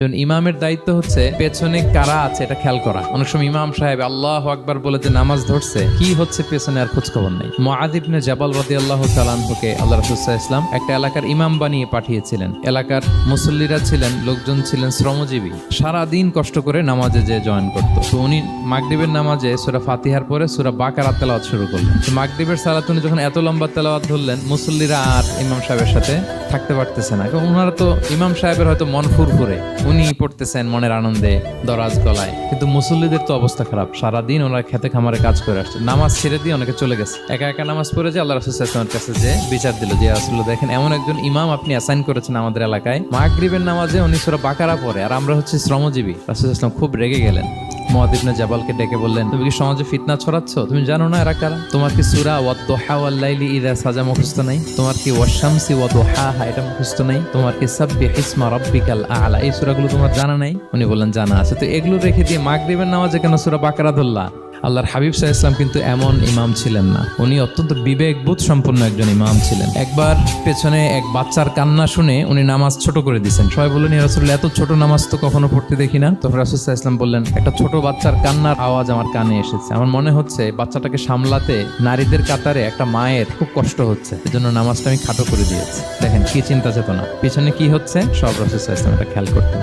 ইমামের দায়িত্ব হচ্ছে পেছনে কারা আছে এটা খেয়াল করা। অনেক সময় ইমাম সাহেব আল্লাহু আকবার বলে যে নামাজ ধরছে, কি হচ্ছে পেছনে আর খোঁজ খবর নাই। মুআয ইবনে জাবাল রাদিয়াল্লাহু তাআলা আনহুকে আল্লাহ রাসূল সাল্লাল্লাহু আলাইহি ওয়াসাল্লাম একটা এলাকার ইমাম বানিয়ে পাঠিয়েছিলেন। এলাকার মুসল্লিরা ছিলেন, লোকজন ছিলেন শ্রমজীবী, সারা দিন কষ্ট করে নামাজে যে জয়েন করত। তো উনি মাগরিবের নামাজে সূরা ফাতিহার পরে সূরা বাকারা তেলাওয়াত শুরু করলেন। তো মাগরিবের সালাতে উনি যখন এত লম্বা তেলাওয়াত ধরলেন, মুসল্লিরা আর ইমাম সাহেবের সাথে থাকতে পারতেছে না। কারণ ওনারা তো ইমাম সাহেবের হয়তো মন ফুরফুরে, উনি পড়তেছেন মনের আনন্দে দরাজ গলায়, কিন্তু মুসল্লিদের তো অবস্থা খারাপ। সারাদিন ওনারা খেতে খামারে কাজ করে আসছে, নামাজ ছেড়ে দিয়ে অনেকে চলে গেছে। একা একা নামাজ পড়ে যে আল্লাহ রাসূল সাল্লাল্লাহু আলাইহি ওয়াসাল্লামের কাছে যে বিচার দিল যে রাসূলুল্লাহ দেখেন, এমন একজন ইমাম আপনি অ্যাসাইন করেছেন আমাদের এলাকায়, মাগরিবের নামাজে উনি সূরা বাকারা পড়ে আর আমরা হচ্ছে শ্রমজীবী। রাসূল সাল্লাল্লাহু আলাইহি ওয়াসাল্লাম খুব রেগে গেলেন। মুআয ইবনে জাবালকে ডেকে বললেন, তুমি কি সমাজে ফিতনা ছড়াচ্ছ? তুমি জানো না এরা কারা? তোমার কি সূরা ওয়াদ-দুহা ওয়াল-লাইলি ইযা সাজা মুখস্থ নাই? তোমার কি ওয়াশ-শামসি ওয়া-দুহাহা এটা মুখস্থ নাই? তোমার কি সাব্বিহিসমা রাব্বিকাল আ'লা এই সূরাগুলো তোমার জানা নাই? উনি বললেন জানা আছে। তো এগুলো রেখে দিয়ে মাগরিবের নামাজে কেন সূরা বাকারা ধরলা? আল্লাহর হাবিব সাল্লাল্লাহু আলাইহি ওয়াসাল্লাম কিন্তু এমন ইমাম ছিলেন না, উনি অত্যন্ত বিবেকবোধ সম্পন্ন একজন ইমাম ছিলেন। একবার পেছনে এক বাচ্চার কান্না শুনে উনি নামাজ ছোট করে দিয়েছেন। সবাই বললেন, ইয়া রাসূলুল্লাহ এত ছোট নামাজ তো কখনো পড়তে দেখি না। তখন রাসূল সাল্লাল্লাহু আলাইহি ওয়াসাল্লাম বললেন, একটা ছোট বাচ্চার কান্নার আওয়াজ আমার কানে এসেছে, আমার মনে হচ্ছে বাচ্চাটাকে সামলাতে নারীদের কাতারে একটা মায়ের খুব কষ্ট হচ্ছে, এজন্য নামাজটা আমি খাটো করে দিয়েছি। দেখেন কি চিন্তা চেতনা, পিছনে কি হচ্ছে সব রাসূল সাল্লাল্লাহু আলাইহি ওয়াসাল্লাম এটা খেয়াল করতেন।